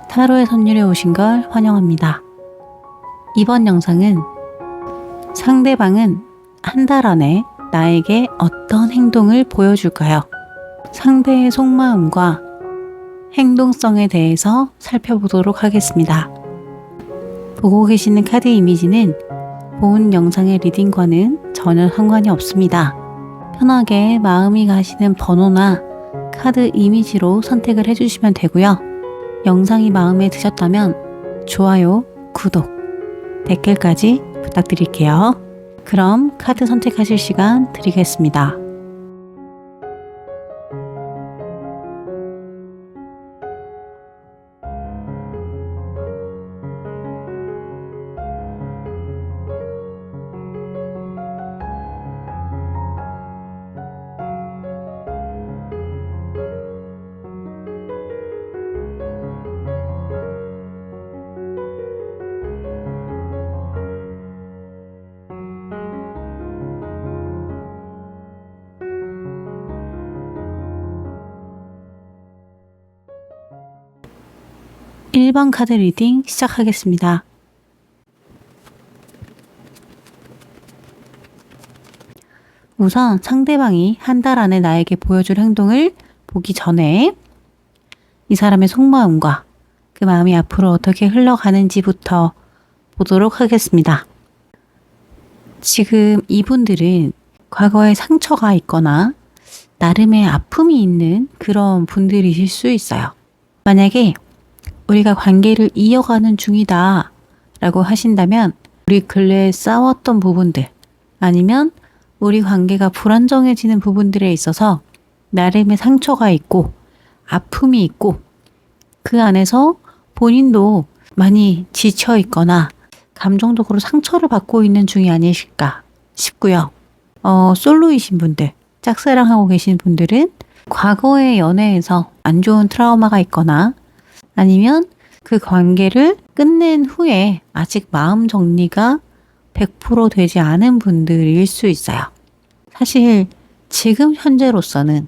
타로의 선율에 오신 걸 환영합니다. 이번 영상은 상대방은 한 달 안에 나에게 어떤 행동을 보여줄까요? 상대의 속마음과 행동성에 대해서 살펴보도록 하겠습니다. 보고 계시는 카드 이미지는 본 영상의 리딩과는 전혀 상관이 없습니다. 편하게 마음이 가시는 번호나 카드 이미지로 선택을 해주시면 되고요. 영상이 마음에 드셨다면 좋아요, 구독, 댓글까지 부탁드릴게요. 그럼 카드 선택하실 시간 드리겠습니다. (1번) 카드 리딩 시작하겠습니다. 우선 상대방이 한 달 안에 나에게 보여줄 행동을 보기 전에 이 사람의 속마음과 그 마음이 앞으로 어떻게 흘러가는지부터 보도록 하겠습니다. 지금 이분들은 과거에 상처가 있거나 나름의 아픔이 있는 그런 분들이실 수 있어요. 만약에 우리가 관계를 이어가는 중이다 라고 하신다면 우리 근래에 싸웠던 부분들 아니면 우리 관계가 불안정해지는 부분들에 있어서 나름의 상처가 있고 아픔이 있고 그 안에서 본인도 많이 지쳐 있거나 감정적으로 상처를 받고 있는 중이 아니실까 싶고요. 솔로이신 분들, 짝사랑하고 계신 분들은 과거의 연애에서 안 좋은 트라우마가 있거나 아니면 그 관계를 끝낸 후에 아직 마음 정리가 100% 되지 않은 분들일 수 있어요. 사실 지금 현재로서는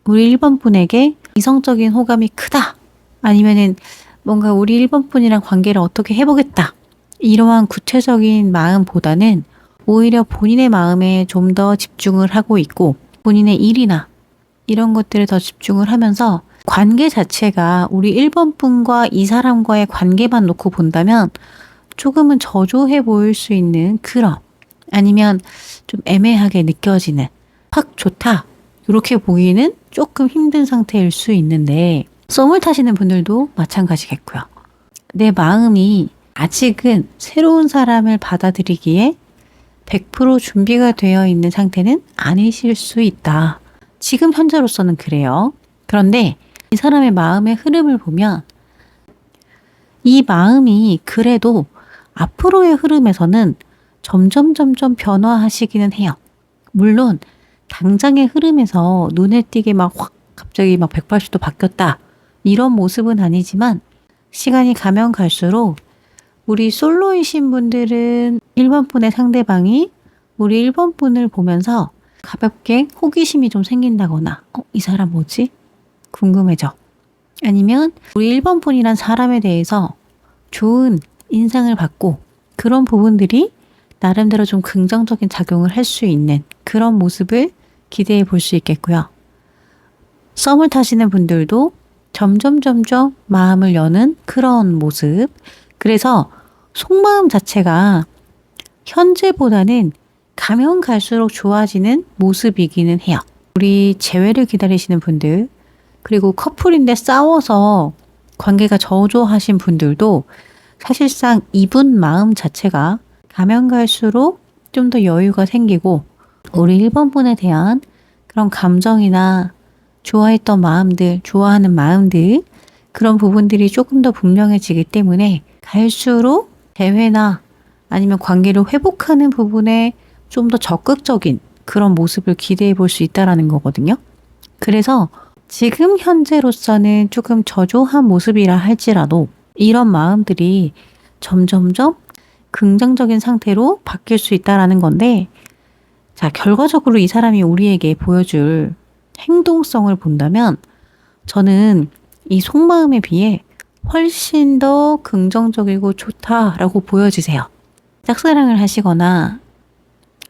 우리 1번 분에게 이성적인 호감이 크다 아니면은 뭔가 우리 1번 분이랑 관계를 어떻게 해보겠다 이러한 구체적인 마음보다는 오히려 본인의 마음에 좀 더 집중을 하고 있고 본인의 일이나 이런 것들에 더 집중을 하면서 관계 자체가 우리 1번 분과 이 사람과의 관계만 놓고 본다면 조금은 저조해 보일 수 있는 그런 아니면 좀 애매하게 느껴지는 확 좋다 이렇게 보기는 조금 힘든 상태일 수 있는데 썸을 타시는 분들도 마찬가지겠고요. 내 마음이 아직은 새로운 사람을 받아들이기에 100% 준비가 되어 있는 상태는 아니실 수 있다. 지금 현재로서는 그래요. 그런데 이 사람의 마음의 흐름을 보면 이 마음이 그래도 앞으로의 흐름에서는 점점 변화하시기는 해요. 물론 당장의 흐름에서 눈에 띄게 막 확 갑자기 막 180도 바뀌었다 이런 모습은 아니지만 시간이 가면 갈수록 우리 솔로이신 분들은 1번 분의 상대방이 우리 1번 분을 보면서 가볍게 호기심이 좀 생긴다거나 이 사람 뭐지? 궁금해져. 아니면 우리 1번 분이란 사람에 대해서 좋은 인상을 받고 그런 부분들이 나름대로 좀 긍정적인 작용을 할 수 있는 그런 모습을 기대해 볼 수 있겠고요. 썸을 타시는 분들도 점점 마음을 여는 그런 모습. 그래서 속마음 자체가 현재보다는 가면 갈수록 좋아지는 모습이기는 해요. 우리 재회를 기다리시는 분들 그리고 커플인데 싸워서 관계가 저조하신 분들도 사실상 이분 마음 자체가 가면 갈수록 좀 더 여유가 생기고 우리 1번 분에 대한 그런 감정이나 좋아했던 마음들, 좋아하는 마음들 그런 부분들이 조금 더 분명해지기 때문에 갈수록 대회나 아니면 관계를 회복하는 부분에 좀 더 적극적인 그런 모습을 기대해 볼 수 있다는 거거든요. 그래서 지금 현재로서는 조금 저조한 모습이라 할지라도 이런 마음들이 점점점 긍정적인 상태로 바뀔 수 있다라는 건데, 자, 결과적으로 이 사람이 우리에게 보여줄 행동성을 본다면 저는 이 속마음에 비해 훨씬 더 긍정적이고 좋다라고 보여지세요. 짝사랑을 하시거나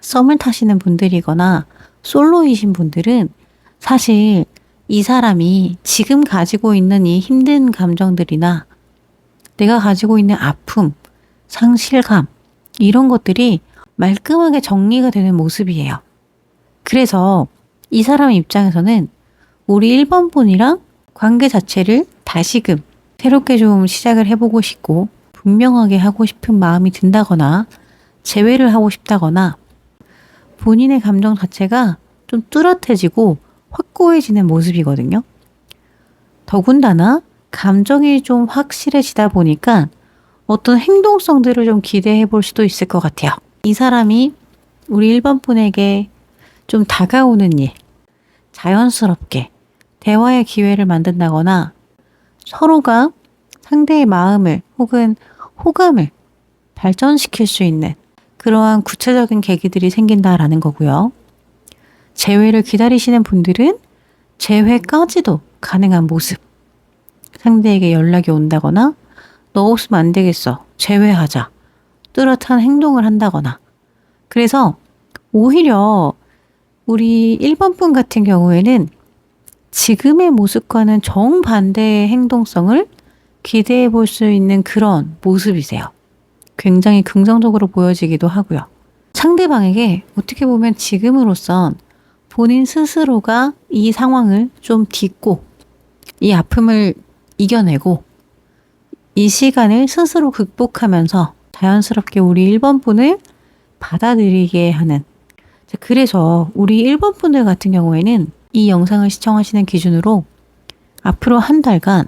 썸을 타시는 분들이거나 솔로이신 분들은 사실 이 사람이 지금 가지고 있는 이 힘든 감정들이나 내가 가지고 있는 아픔, 상실감, 이런 것들이 말끔하게 정리가 되는 모습이에요. 그래서 이 사람 입장에서는 우리 1번 분이랑 관계 자체를 다시금 새롭게 좀 시작을 해보고 싶고 분명하게 하고 싶은 마음이 든다거나 재회를 하고 싶다거나 본인의 감정 자체가 좀 뚜렷해지고 확고해지는 모습이거든요. 더군다나 감정이 좀 확실해지다 보니까 어떤 행동성들을 좀 기대해 볼 수도 있을 것 같아요. 이 사람이 우리 1번 분에게 좀 다가오는 일, 자연스럽게 대화의 기회를 만든다거나 서로가 상대의 마음을 혹은 호감을 발전시킬 수 있는 그러한 구체적인 계기들이 생긴다라는 거고요. 재회를 기다리시는 분들은 재회까지도 가능한 모습. 상대에게 연락이 온다거나 너 없으면 안 되겠어. 재회하자. 뚜렷한 행동을 한다거나. 그래서 오히려 우리 1번 분 같은 경우에는 지금의 모습과는 정반대의 행동성을 기대해 볼 수 있는 그런 모습이세요. 굉장히 긍정적으로 보여지기도 하고요. 상대방에게 어떻게 보면 지금으로선 본인 스스로가 이 상황을 좀 딛고 이 아픔을 이겨내고 이 시간을 스스로 극복하면서 자연스럽게 우리 1번 분을 받아들이게 하는, 그래서 우리 1번 분들 같은 경우에는 이 영상을 시청하시는 기준으로 앞으로 한 달간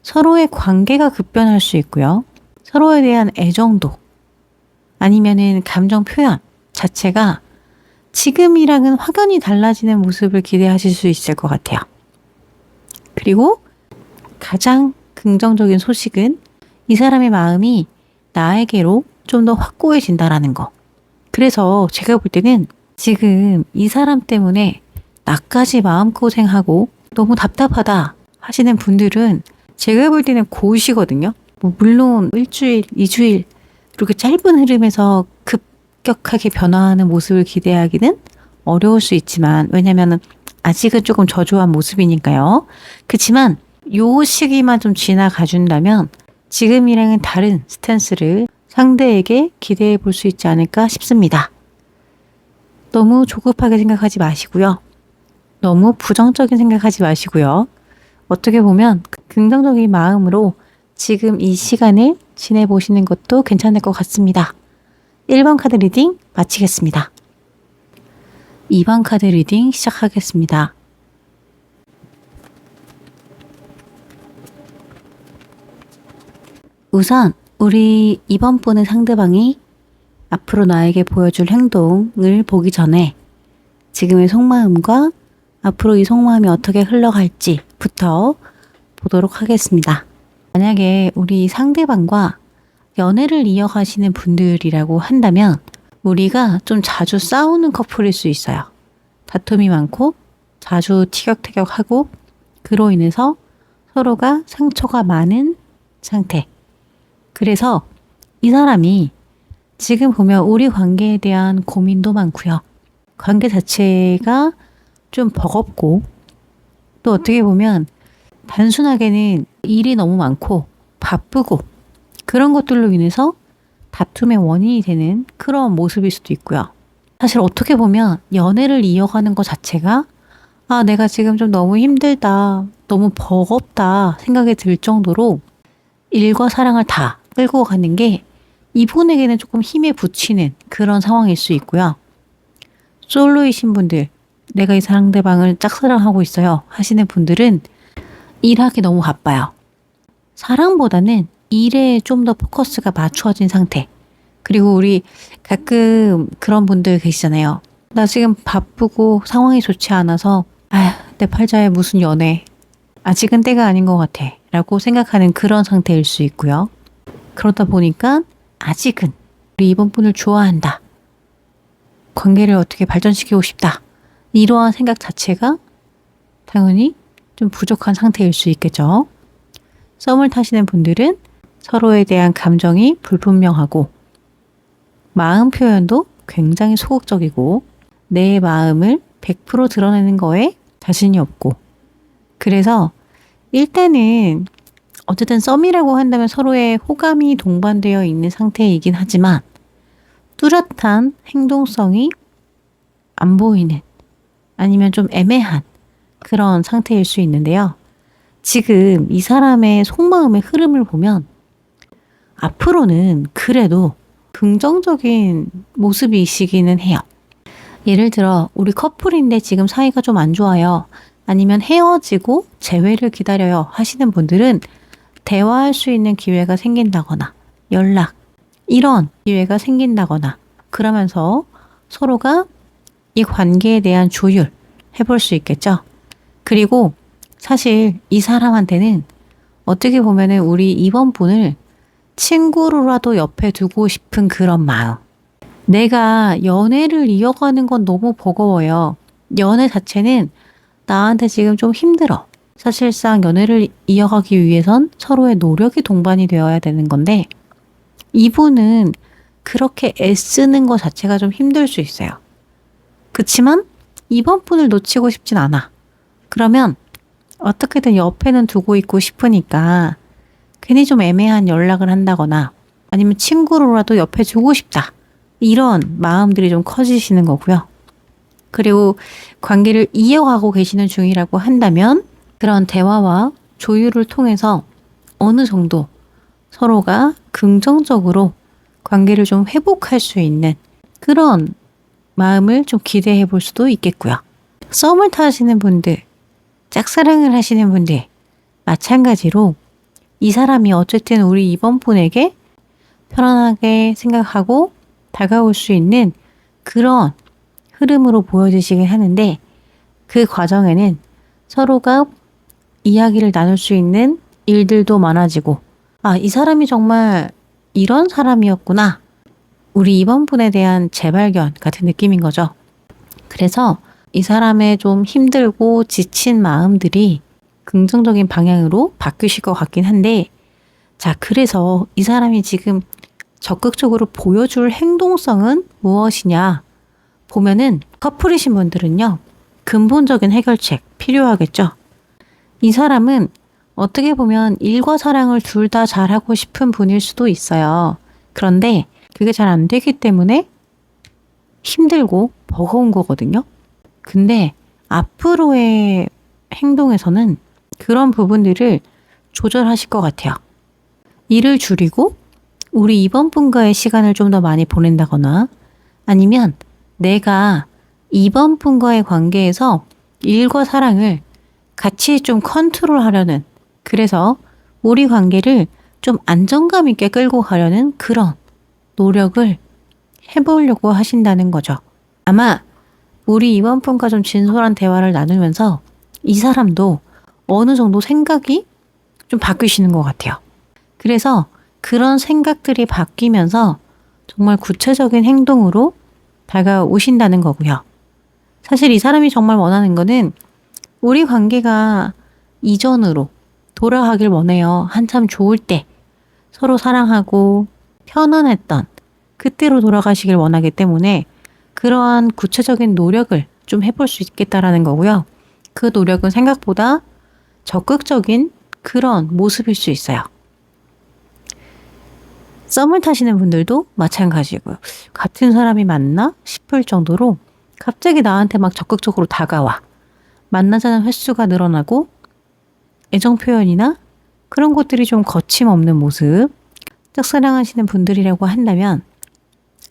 서로의 관계가 급변할 수 있고요. 서로에 대한 애정도 아니면은 감정 표현 자체가 지금이랑은 확연히 달라지는 모습을 기대하실 수 있을 것 같아요. 그리고 가장 긍정적인 소식은 이 사람의 마음이 나에게로 좀 더 확고해진다라는 거. 그래서 제가 볼 때는 지금 이 사람 때문에 나까지 마음고생하고 너무 답답하다 하시는 분들은 제가 볼 때는 고시거든요. 물론 일주일, 2주일 이렇게 짧은 흐름에서 급격하게 변화하는 모습을 기대하기는 어려울 수 있지만, 왜냐면은 아직은 조금 저조한 모습이니까요. 그렇지만 요 시기만 좀 지나가 준다면 지금이랑은 다른 스탠스를 상대에게 기대해 볼 수 있지 않을까 싶습니다. 너무 조급하게 생각하지 마시고요. 너무 부정적인 생각하지 마시고요. 어떻게 보면 긍정적인 마음으로 지금 이 시간을 지내보시는 것도 괜찮을 것 같습니다. 1번 카드 리딩 마치겠습니다. 2번 카드 리딩 시작하겠습니다. 우선 우리 2번 분의 상대방이 앞으로 나에게 보여줄 행동을 보기 전에 지금의 속마음과 앞으로 이 속마음이 어떻게 흘러갈지부터 보도록 하겠습니다. 만약에 우리 상대방과 연애를 이어가시는 분들이라고 한다면 우리가 좀 자주 싸우는 커플일 수 있어요. 다툼이 많고 자주 티격태격하고 그로 인해서 서로가 상처가 많은 상태. 그래서 이 사람이 지금 보면 우리 관계에 대한 고민도 많고요. 관계 자체가 좀 버겁고 또 어떻게 보면 단순하게는 일이 너무 많고 바쁘고 그런 것들로 인해서 다툼의 원인이 되는 그런 모습일 수도 있고요. 사실 어떻게 보면 연애를 이어가는 것 자체가 내가 지금 좀 너무 힘들다, 너무 버겁다 생각이 들 정도로 일과 사랑을 다 끌고 가는 게 이분에게는 조금 힘에 부치는 그런 상황일 수 있고요. 솔로이신 분들, 내가 이 상대방을 짝사랑하고 있어요 하시는 분들은 일하기 너무 바빠요. 사랑보다는 일에 좀 더 포커스가 맞춰진 상태. 그리고 우리 가끔 그런 분들 계시잖아요. 나 지금 바쁘고 상황이 좋지 않아서 내 팔자에 무슨 연애, 아직은 때가 아닌 것 같아 라고 생각하는 그런 상태일 수 있고요. 그러다 보니까 아직은 우리 이번 분을 좋아한다. 관계를 어떻게 발전시키고 싶다. 이러한 생각 자체가 당연히 좀 부족한 상태일 수 있겠죠. 썸을 타시는 분들은 서로에 대한 감정이 불분명하고 마음 표현도 굉장히 소극적이고 내 마음을 100% 드러내는 거에 자신이 없고 그래서 일단은 어쨌든 썸이라고 한다면 서로의 호감이 동반되어 있는 상태이긴 하지만 뚜렷한 행동성이 안 보이는 아니면 좀 애매한 그런 상태일 수 있는데요. 지금 이 사람의 속마음의 흐름을 보면 앞으로는 그래도 긍정적인 모습이시기는 해요. 예를 들어 우리 커플인데 지금 사이가 좀 안 좋아요. 아니면 헤어지고 재회를 기다려요 하시는 분들은 대화할 수 있는 기회가 생긴다거나 연락 이런 기회가 생긴다거나 그러면서 서로가 이 관계에 대한 조율 해볼 수 있겠죠. 그리고 사실 이 사람한테는 어떻게 보면은 우리 이번 분을 친구로라도 옆에 두고 싶은 그런 마음. 내가 연애를 이어가는 건 너무 버거워요. 연애 자체는 나한테 지금 좀 힘들어. 사실상 연애를 이어가기 위해선 서로의 노력이 동반이 되어야 되는 건데 이분은 그렇게 애쓰는 것 자체가 좀 힘들 수 있어요. 그치만 이번 분을 놓치고 싶진 않아. 그러면 어떻게든 옆에는 두고 있고 싶으니까 괜히 좀 애매한 연락을 한다거나 아니면 친구로라도 옆에 두고 싶다. 이런 마음들이 좀 커지시는 거고요. 그리고 관계를 이어가고 계시는 중이라고 한다면 그런 대화와 조율을 통해서 어느 정도 서로가 긍정적으로 관계를 좀 회복할 수 있는 그런 마음을 좀 기대해 볼 수도 있겠고요. 썸을 타시는 분들, 짝사랑을 하시는 분들, 마찬가지로 이 사람이 어쨌든 우리 이번 분에게 편안하게 생각하고 다가올 수 있는 그런 흐름으로 보여지시긴 하는데 그 과정에는 서로가 이야기를 나눌 수 있는 일들도 많아지고 아, 이 사람이 정말 이런 사람이었구나. 우리 이번 분에 대한 재발견 같은 느낌인 거죠. 그래서 이 사람의 좀 힘들고 지친 마음들이 긍정적인 방향으로 바뀌실 것 같긴 한데 자, 그래서 이 사람이 지금 적극적으로 보여줄 행동성은 무엇이냐 보면은 커플이신 분들은요. 근본적인 해결책 필요하겠죠. 이 사람은 어떻게 보면 일과 사랑을 둘 다 잘하고 싶은 분일 수도 있어요. 그런데 그게 잘 안 되기 때문에 힘들고 버거운 거거든요. 근데 앞으로의 행동에서는 그런 부분들을 조절하실 것 같아요. 일을 줄이고 우리 이번 분과의 시간을 좀 더 많이 보낸다거나 아니면 내가 이번 분과의 관계에서 일과 사랑을 같이 좀 컨트롤하려는 그래서 우리 관계를 좀 안정감 있게 끌고 가려는 그런 노력을 해보려고 하신다는 거죠. 아마 우리 이번 분과 좀 진솔한 대화를 나누면서 이 사람도 어느 정도 생각이 좀 바뀌시는 것 같아요. 그래서 그런 생각들이 바뀌면서 정말 구체적인 행동으로 다가오신다는 거고요. 사실 이 사람이 정말 원하는 거는 우리 관계가 이전으로 돌아가길 원해요. 한참 좋을 때 서로 사랑하고 편안했던 그때로 돌아가시길 원하기 때문에 그러한 구체적인 노력을 좀 해볼 수 있겠다라는 거고요. 그 노력은 생각보다 적극적인 그런 모습일 수 있어요. 썸을 타시는 분들도 마찬가지고요. 같은 사람이 맞나 싶을 정도로 갑자기 나한테 막 적극적으로 다가와. 만나자는 횟수가 늘어나고 애정 표현이나 그런 것들이 좀 거침없는 모습. 짝사랑하시는 분들이라고 한다면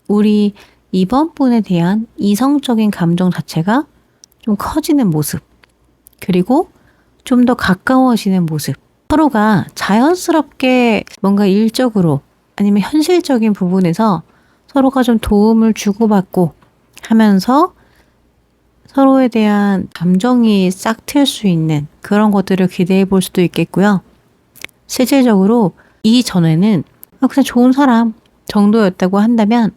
우리 이번 분에 대한 이성적인 감정 자체가 좀 커지는 모습. 그리고 좀 더 가까워지는 모습. 서로가 자연스럽게 뭔가 일적으로 아니면 현실적인 부분에서 서로가 좀 도움을 주고받고 하면서 서로에 대한 감정이 싹 트일 수 있는 그런 것들을 기대해 볼 수도 있겠고요. 실질적으로 이전에는 그냥 좋은 사람, 정도였다고 한다면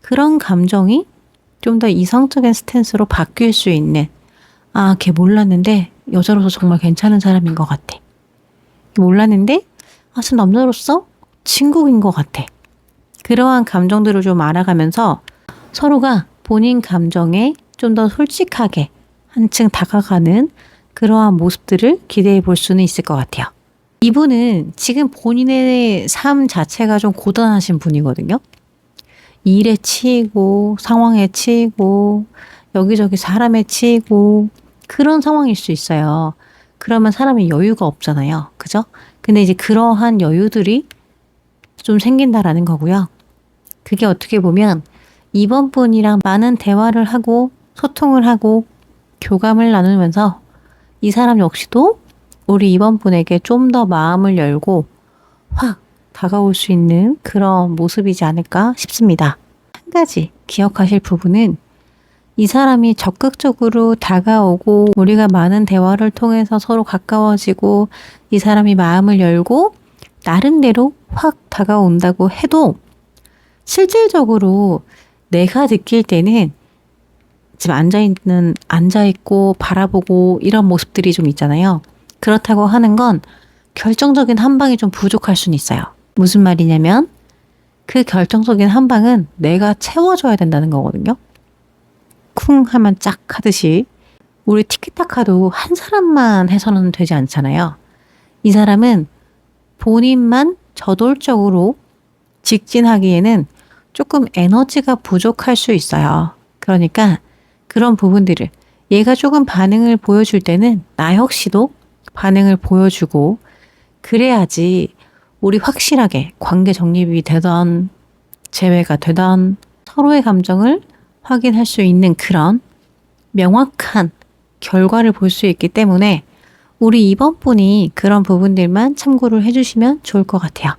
그런 감정이 좀 더 이성적인 스탠스로 바뀔 수 있는, 아, 걔 몰랐는데 여자로서 정말 괜찮은 사람인 것 같아. 몰랐는데 아, 저 남자로서 친구인 것 같아. 그러한 감정들을 좀 알아가면서 서로가 본인 감정에 좀 더 솔직하게 한층 다가가는 그러한 모습들을 기대해 볼 수는 있을 것 같아요. 이분은 지금 본인의 삶 자체가 좀 고단하신 분이거든요. 일에 치이고 상황에 치이고 여기저기 사람에 치이고 그런 상황일 수 있어요. 그러면 사람이 여유가 없잖아요. 그죠? 근데 이제 그러한 여유들이 좀 생긴다라는 거고요. 그게 어떻게 보면 이번 분이랑 많은 대화를 하고 소통을 하고 교감을 나누면서 이 사람 역시도 우리 이번 분에게 좀 더 마음을 열고 확 다가올 수 있는 그런 모습이지 않을까 싶습니다. 한 가지 기억하실 부분은 이 사람이 적극적으로 다가오고 우리가 많은 대화를 통해서 서로 가까워지고 이 사람이 마음을 열고 나름대로 확 다가온다고 해도 실질적으로 내가 느낄 때는 지금 앉아있고 바라보고 이런 모습들이 좀 있잖아요. 그렇다고 하는 건 결정적인 한 방이 좀 부족할 수는 있어요. 무슨 말이냐면 그 결정적인 한 방은 내가 채워줘야 된다는 거거든요. 쿵 하면 짝 하듯이 우리 티키타카도 한 사람만 해서는 되지 않잖아요. 이 사람은 본인만 저돌적으로 직진하기에는 조금 에너지가 부족할 수 있어요. 그러니까 그런 부분들을 얘가 조금 반응을 보여줄 때는 나 역시도 반응을 보여주고 그래야지 우리 확실하게 관계 정립이 되던 재회가 되던 서로의 감정을 확인할 수 있는 그런 명확한 결과를 볼 수 있기 때문에 우리 이번 분이 그런 부분들만 참고를 해주시면 좋을 것 같아요.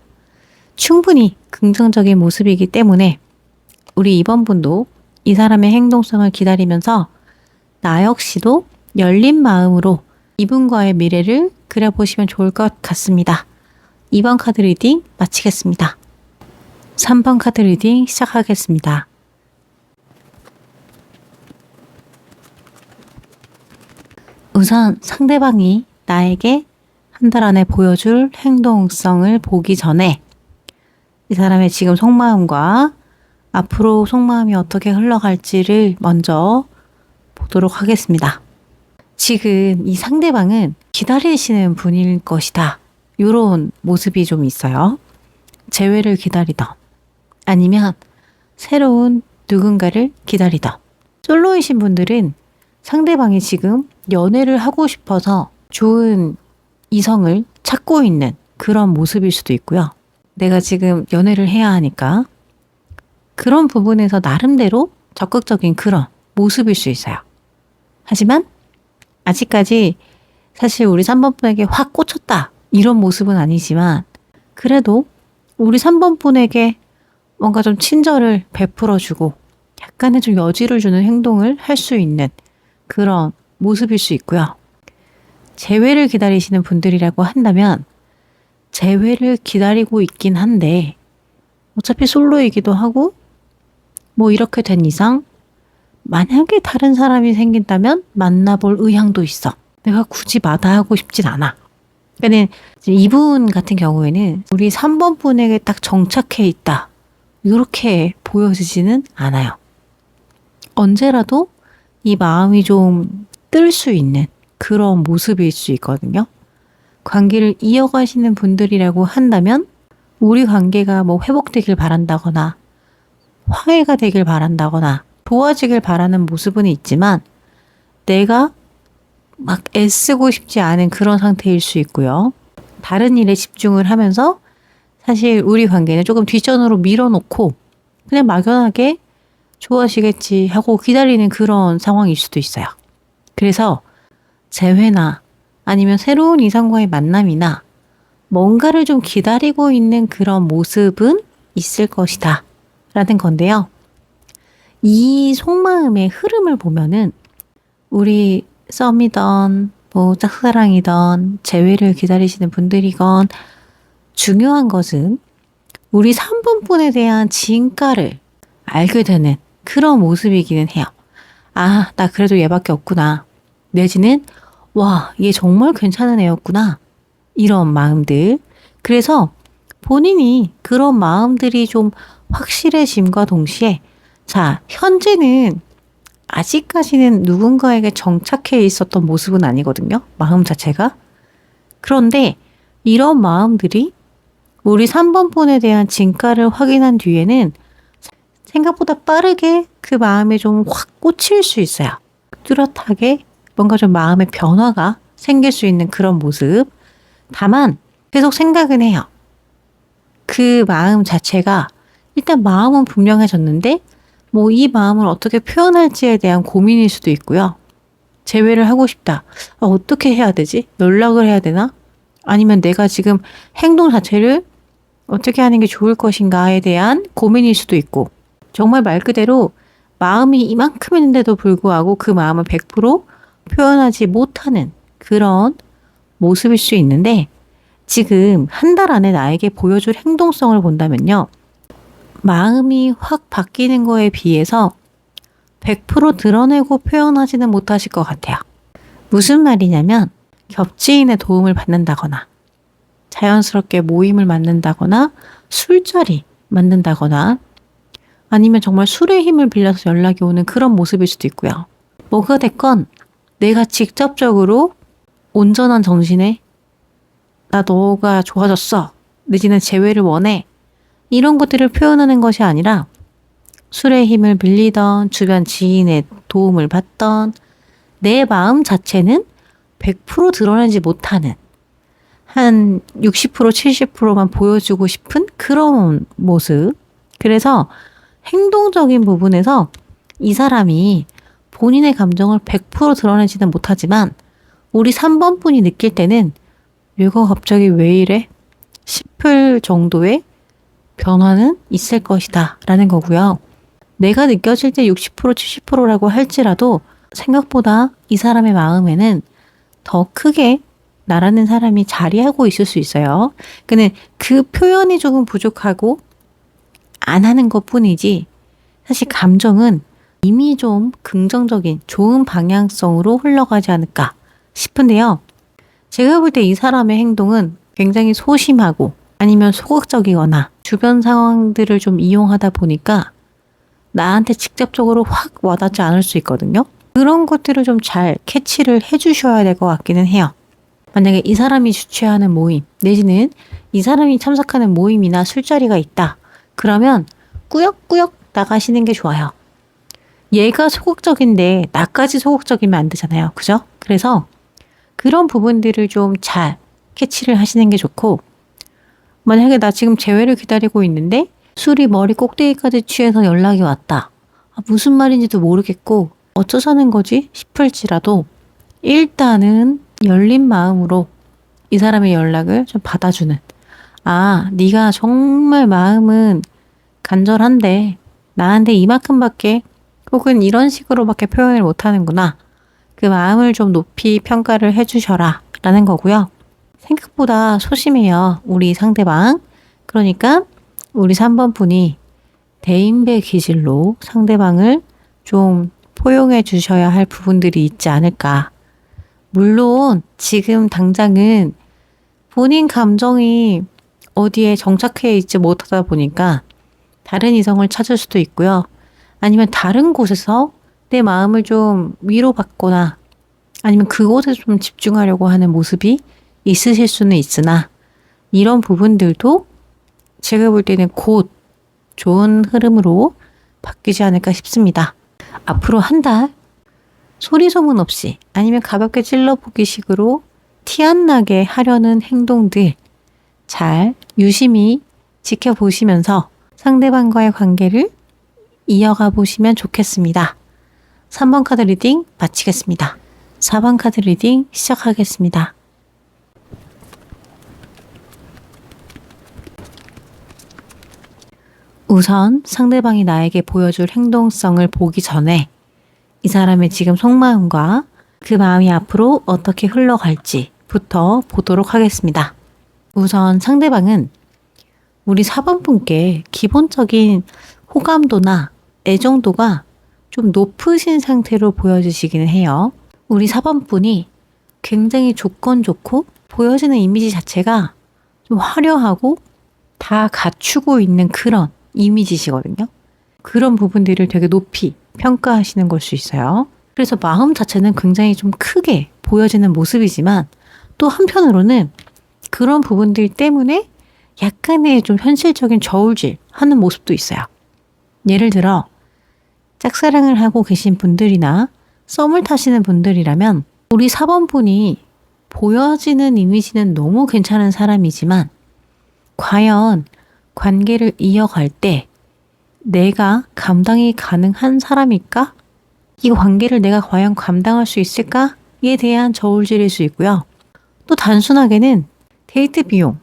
충분히 긍정적인 모습이기 때문에 우리 이번 분도 이 사람의 행동성을 기다리면서 나 역시도 열린 마음으로 이분과의 미래를 그려보시면 좋을 것 같습니다. 2번 카드 리딩 마치겠습니다. 3번 카드 리딩 시작하겠습니다. 우선 상대방이 나에게 한 달 안에 보여줄 행동성을 보기 전에 이 사람의 지금 속마음과 앞으로 속마음이 어떻게 흘러갈지를 먼저 보도록 하겠습니다. 지금 이 상대방은 기다리시는 분일 것이다. 이런 모습이 좀 있어요. 재회를 기다리던 아니면 새로운 누군가를 기다리던 솔로이신 분들은 상대방이 지금 연애를 하고 싶어서 좋은 이성을 찾고 있는 그런 모습일 수도 있고요. 내가 지금 연애를 해야 하니까 그런 부분에서 나름대로 적극적인 그런 모습일 수 있어요. 하지만 아직까지 사실 우리 3번 분에게 확 꽂혔다 이런 모습은 아니지만 그래도 우리 3번 분에게 뭔가 좀 친절을 베풀어주고 약간의 좀 여지를 주는 행동을 할 수 있는 그런 모습일 수 있고요. 재회를 기다리시는 분들이라고 한다면 재회를 기다리고 있긴 한데 어차피 솔로이기도 하고 뭐 이렇게 된 이상 만약에 다른 사람이 생긴다면 만나볼 의향도 있어. 내가 굳이 마다하고 싶진 않아. 그러니까 이분 같은 경우에는 우리 3번 분에게 딱 정착해 있다. 이렇게 보여지지는 않아요. 언제라도 이 마음이 좀 뜰 수 있는 그런 모습일 수 있거든요. 관계를 이어가시는 분들이라고 한다면 우리 관계가 뭐 회복되길 바란다거나 화해가 되길 바란다거나 좋아지길 바라는 모습은 있지만 내가 막 애쓰고 싶지 않은 그런 상태일 수 있고요. 다른 일에 집중을 하면서 사실 우리 관계는 조금 뒷전으로 밀어놓고 그냥 막연하게 좋아지겠지 하고 기다리는 그런 상황일 수도 있어요. 그래서 재회나 아니면 새로운 이성과의 만남이나 뭔가를 좀 기다리고 있는 그런 모습은 있을 것이다 라는 건데요. 이 속마음의 흐름을 보면은 우리 썸이던 뭐 짝사랑이던 재회를 기다리시는 분들이건 중요한 것은 우리 3번분에 대한 진가를 알게 되는 그런 모습이기는 해요. 아, 나 그래도 얘밖에 없구나. 내지는 와, 얘 정말 괜찮은 애였구나. 이런 마음들. 그래서 본인이 그런 마음들이 좀 확실해짐과 동시에 자, 현재는 아직까지는 누군가에게 정착해 있었던 모습은 아니거든요. 마음 자체가. 그런데 이런 마음들이 우리 3번분에 대한 진가를 확인한 뒤에는 생각보다 빠르게 그 마음에 좀 확 꽂힐 수 있어요. 뚜렷하게 뭔가 좀 마음의 변화가 생길 수 있는 그런 모습. 다만 계속 생각은 해요. 그 마음 자체가 일단 마음은 분명해졌는데 뭐 이 마음을 어떻게 표현할지에 대한 고민일 수도 있고요. 재회를 하고 싶다. 어떻게 해야 되지? 연락을 해야 되나? 아니면 내가 지금 행동 자체를 어떻게 하는 게 좋을 것인가에 대한 고민일 수도 있고 정말 말 그대로 마음이 이만큼 있는데도 불구하고 그 마음을 100% 표현하지 못하는 그런 모습일 수 있는데 지금 한 달 안에 나에게 보여줄 행동성을 본다면요. 마음이 확 바뀌는 거에 비해서 100% 드러내고 표현하지는 못하실 것 같아요. 무슨 말이냐면 겹지인의 도움을 받는다거나 자연스럽게 모임을 만든다거나 술자리 만든다거나 아니면 정말 술의 힘을 빌려서 연락이 오는 그런 모습일 수도 있고요. 뭐가 됐건 내가 직접적으로 온전한 정신에 나 너가 좋아졌어. 내지는 재회를 원해. 이런 것들을 표현하는 것이 아니라 술의 힘을 빌리던 주변 지인의 도움을 받던 내 마음 자체는 100% 드러내지 못하는 한 60% 70%만 보여주고 싶은 그런 모습. 그래서 행동적인 부분에서 이 사람이 본인의 감정을 100% 드러내지는 못하지만 우리 3번 분이 느낄 때는 얘가 갑자기 왜 이래? 싶을 정도의 변화는 있을 것이다 라는 거고요. 내가 느껴질 때 60% 70%라고 할지라도 생각보다 이 사람의 마음에는 더 크게 나라는 사람이 자리하고 있을 수 있어요. 근데 그 표현이 조금 부족하고 안 하는 것 뿐이지 사실 감정은 이미 좀 긍정적인 좋은 방향성으로 흘러가지 않을까 싶은데요. 제가 볼 때 이 사람의 행동은 굉장히 소심하고 아니면 소극적이거나 주변 상황들을 좀 이용하다 보니까 나한테 직접적으로 확 와닿지 않을 수 있거든요. 그런 것들을 좀 잘 캐치를 해주셔야 될 것 같기는 해요. 만약에 이 사람이 주최하는 모임 내지는 이 사람이 참석하는 모임이나 술자리가 있다. 그러면 꾸역꾸역 나가시는 게 좋아요. 얘가 소극적인데 나까지 소극적이면 안 되잖아요. 그죠? 그래서 그런 부분들을 좀 잘 캐치를 하시는 게 좋고 만약에 나 지금 재회를 기다리고 있는데 술이 머리 꼭대기까지 취해서 연락이 왔다. 무슨 말인지도 모르겠고 어쩌자는 거지 싶을지라도 일단은 열린 마음으로 이 사람의 연락을 좀 받아주는 네가 정말 마음은 간절한데 나한테 이만큼밖에 혹은 이런 식으로밖에 표현을 못하는구나. 그 마음을 좀 높이 평가를 해주셔라 라는 거고요. 생각보다 소심해요. 우리 상대방. 그러니까 우리 3번 분이 대인배 기질로 상대방을 좀 포용해 주셔야 할 부분들이 있지 않을까. 물론 지금 당장은 본인 감정이 어디에 정착해 있지 못하다 보니까 다른 이성을 찾을 수도 있고요. 아니면 다른 곳에서 내 마음을 좀 위로받거나 아니면 그곳에 좀 집중하려고 하는 모습이 있으실 수는 있으나 이런 부분들도 제가 볼 때는 곧 좋은 흐름으로 바뀌지 않을까 싶습니다. 앞으로 한 달 소리 소문 없이 아니면 가볍게 찔러보기 식으로 티 안 나게 하려는 행동들 잘 유심히 지켜보시면서 상대방과의 관계를 이어가 보시면 좋겠습니다. 3번 카드 리딩 마치겠습니다. 4번 카드 리딩 시작하겠습니다. 우선 상대방이 나에게 보여줄 행동성을 보기 전에 이 사람의 지금 속마음과 그 마음이 앞으로 어떻게 흘러갈지부터 보도록 하겠습니다. 우선 상대방은 우리 4번분께 기본적인 호감도나 애정도가 좀 높으신 상태로 보여지시기는 해요. 우리 4번분이 굉장히 조건 좋고 보여지는 이미지 자체가 좀 화려하고 다 갖추고 있는 그런 이미지시거든요. 그런 부분들을 되게 높이 평가하시는 걸 수 있어요. 그래서 마음 자체는 굉장히 좀 크게 보여지는 모습이지만 또 한편으로는 그런 부분들 때문에 약간의 좀 현실적인 저울질 하는 모습도 있어요. 예를 들어 짝사랑을 하고 계신 분들이나 썸을 타시는 분들이라면 우리 4번분이 보여지는 이미지는 너무 괜찮은 사람이지만 과연 관계를 이어갈 때 내가 감당이 가능한 사람일까? 이 관계를 내가 과연 감당할 수 있을까?에 대한 저울질일 수 있고요. 또 단순하게는 데이트 비용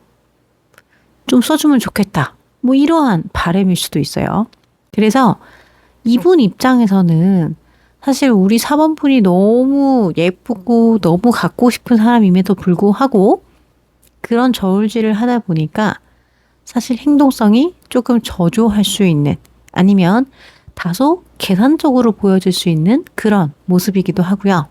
좀 써주면 좋겠다. 뭐 이러한 바람일 수도 있어요. 그래서 이분 입장에서는 사실 우리 4번분이 너무 예쁘고 너무 갖고 싶은 사람임에도 불구하고 그런 저울질을 하다 보니까 사실 행동성이 조금 저조할 수 있는 아니면 다소 계산적으로 보여질 수 있는 그런 모습이기도 하고요.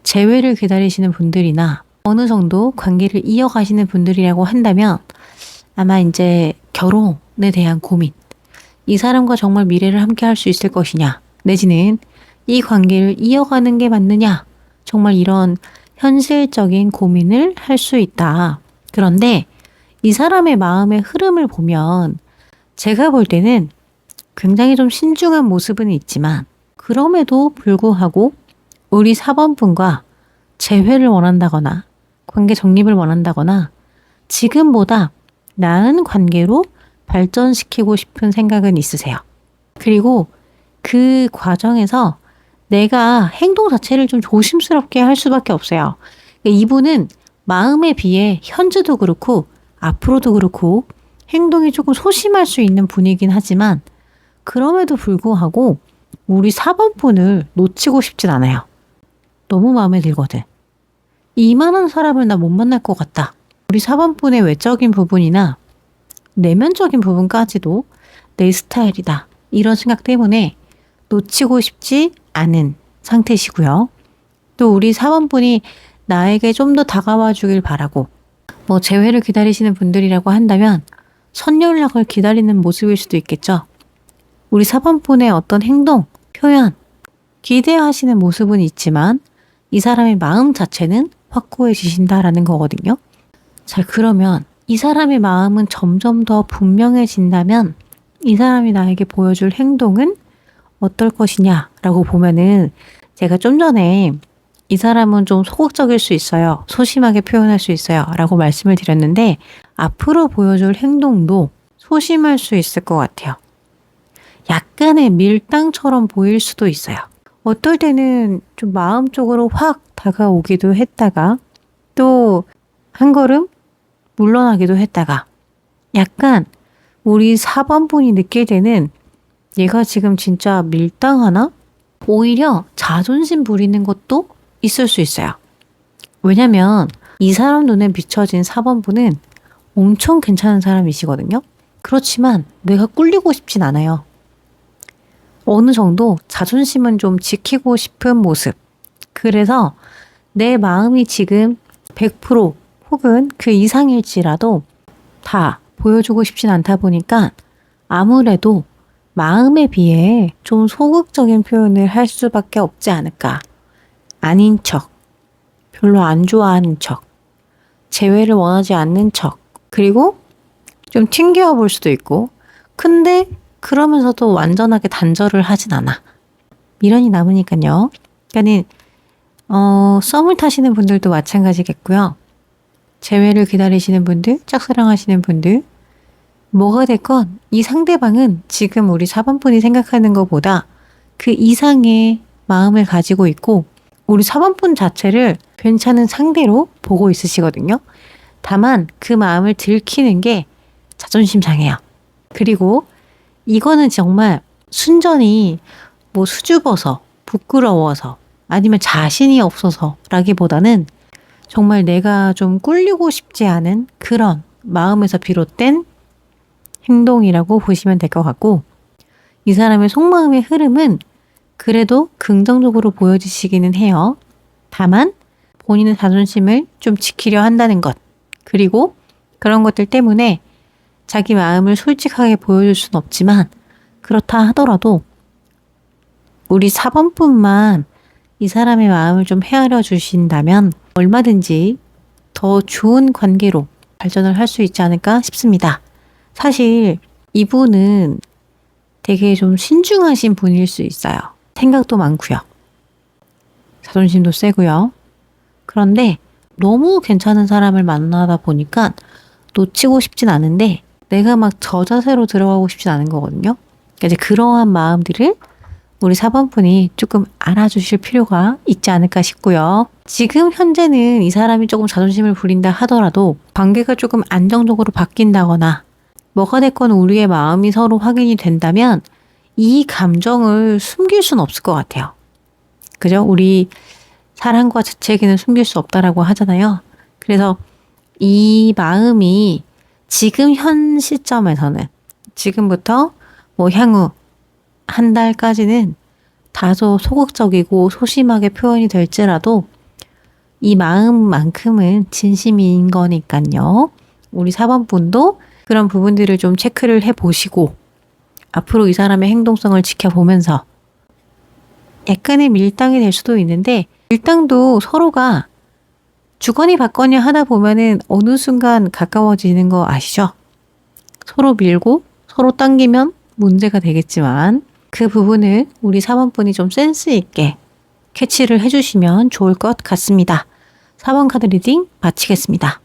재회를 기다리시는 분들이나 어느 정도 관계를 이어가시는 분들이라고 한다면 아마 이제 결혼에 대한 고민, 이 사람과 정말 미래를 함께 할 수 있을 것이냐, 내지는 이 관계를 이어가는 게 맞느냐, 정말 이런 현실적인 고민을 할 수 있다. 그런데 이 사람의 마음의 흐름을 보면 제가 볼 때는 굉장히 좀 신중한 모습은 있지만 그럼에도 불구하고 우리 4번분과 재회를 원한다거나 관계 정립을 원한다거나 지금보다 나은 관계로 발전시키고 싶은 생각은 있으세요. 그리고 그 과정에서 내가 행동 자체를 좀 조심스럽게 할 수밖에 없어요. 이분은 마음에 비해 현재도 그렇고 앞으로도 그렇고 행동이 조금 소심할 수 있는 분이긴 하지만 그럼에도 불구하고 우리 4번분을 놓치고 싶진 않아요. 너무 마음에 들거든. 이만한 사람을 나 못 만날 것 같다. 우리 4번분의 외적인 부분이나 내면적인 부분까지도 내 스타일이다. 이런 생각 때문에 놓치고 싶지 않은 상태시고요. 또 우리 4번분이 나에게 좀 더 다가와 주길 바라고 뭐 재회를 기다리시는 분들이라고 한다면 선연락을 기다리는 모습일 수도 있겠죠. 우리 4번분의 어떤 행동, 표현, 기대하시는 모습은 있지만 이 사람의 마음 자체는 확고해지신다라는 거거든요. 자, 그러면 이 사람의 마음은 점점 더 분명해진다면 이 사람이 나에게 보여줄 행동은 어떨 것이냐라고 보면은 제가 좀 전에 이 사람은 좀 소극적일 수 있어요. 소심하게 표현할 수 있어요. 라고 말씀을 드렸는데 앞으로 보여줄 행동도 소심할 수 있을 것 같아요. 약간의 밀당처럼 보일 수도 있어요. 어떨 때는 좀 마음 쪽으로 확 다가오기도 했다가 또 한 걸음 물러나기도 했다가 약간 우리 4번분이 느낄 때는 얘가 지금 진짜 밀당하나? 오히려 자존심 부리는 것도 있을 수 있어요. 왜냐면 이 사람 눈에 비춰진 4번분은 엄청 괜찮은 사람이시거든요. 그렇지만 내가 꿀리고 싶진 않아요. 어느 정도 자존심은 좀 지키고 싶은 모습. 그래서 내 마음이 지금 100% 혹은 그 이상일지라도 다 보여주고 싶진 않다 보니까 아무래도 마음에 비해 좀 소극적인 표현을 할 수밖에 없지 않을까. 아닌 척, 별로 안 좋아하는 척, 재회를 원하지 않는 척, 그리고 좀 튕겨 볼 수도 있고, 근데 그러면서도 완전하게 단절을 하진 않아. 미련이 남으니까요. 그러니까는 썸을 타시는 분들도 마찬가지겠고요. 재회를 기다리시는 분들, 짝사랑하시는 분들, 뭐가 됐건 이 상대방은 지금 우리 4번분이 생각하는 것보다 그 이상의 마음을 가지고 있고 우리 4번분 자체를 괜찮은 상대로 보고 있으시거든요. 다만 그 마음을 들키는 게 자존심 상해요. 그리고 이거는 정말 순전히 뭐 수줍어서 부끄러워서 아니면 자신이 없어서 라기보다는 정말 내가 좀 꿀리고 싶지 않은 그런 마음에서 비롯된 행동이라고 보시면 될 것 같고, 이 사람의 속마음의 흐름은 그래도 긍정적으로 보여지시기는 해요. 다만 본인의 자존심을 좀 지키려 한다는 것, 그리고 그런 것들 때문에 자기 마음을 솔직하게 보여줄 수는 없지만, 그렇다 하더라도 우리 4번뿐만 이 사람의 마음을 좀 헤아려 주신다면 얼마든지 더 좋은 관계로 발전을 할 수 있지 않을까 싶습니다. 사실 이분은 되게 좀 신중하신 분일 수 있어요. 생각도 많고요. 자존심도 세고요. 그런데 너무 괜찮은 사람을 만나다 보니까 놓치고 싶진 않은데 내가 막 저 자세로 들어가고 싶진 않은 거거든요. 그러니까 이제 그러한 마음들을 우리 4번 분이 조금 알아주실 필요가 있지 않을까 싶고요. 지금 현재는 이 사람이 조금 자존심을 부린다 하더라도 관계가 조금 안정적으로 바뀐다거나 뭐가 됐건 우리의 마음이 서로 확인이 된다면 이 감정을 숨길 수는 없을 것 같아요. 그죠? 우리 사랑과 재채기는 숨길 수 없다라고 하잖아요. 그래서 이 마음이 지금 현 시점에서는 지금부터 뭐 향후 한 달까지는 다소 소극적이고 소심하게 표현이 될지라도 이 마음만큼은 진심인 거니까요. 우리 4번 분도 그런 부분들을 좀 체크를 해보시고 앞으로 이 사람의 행동성을 지켜보면서 약간의 밀당이 될 수도 있는데 밀당도 서로가 주거니 받거니 하다 보면은 어느 순간 가까워지는 거 아시죠? 서로 밀고 서로 당기면 문제가 되겠지만 그 부분을 우리 4번 분이 좀 센스 있게 캐치를 해주시면 좋을 것 같습니다. 4번 카드 리딩 마치겠습니다.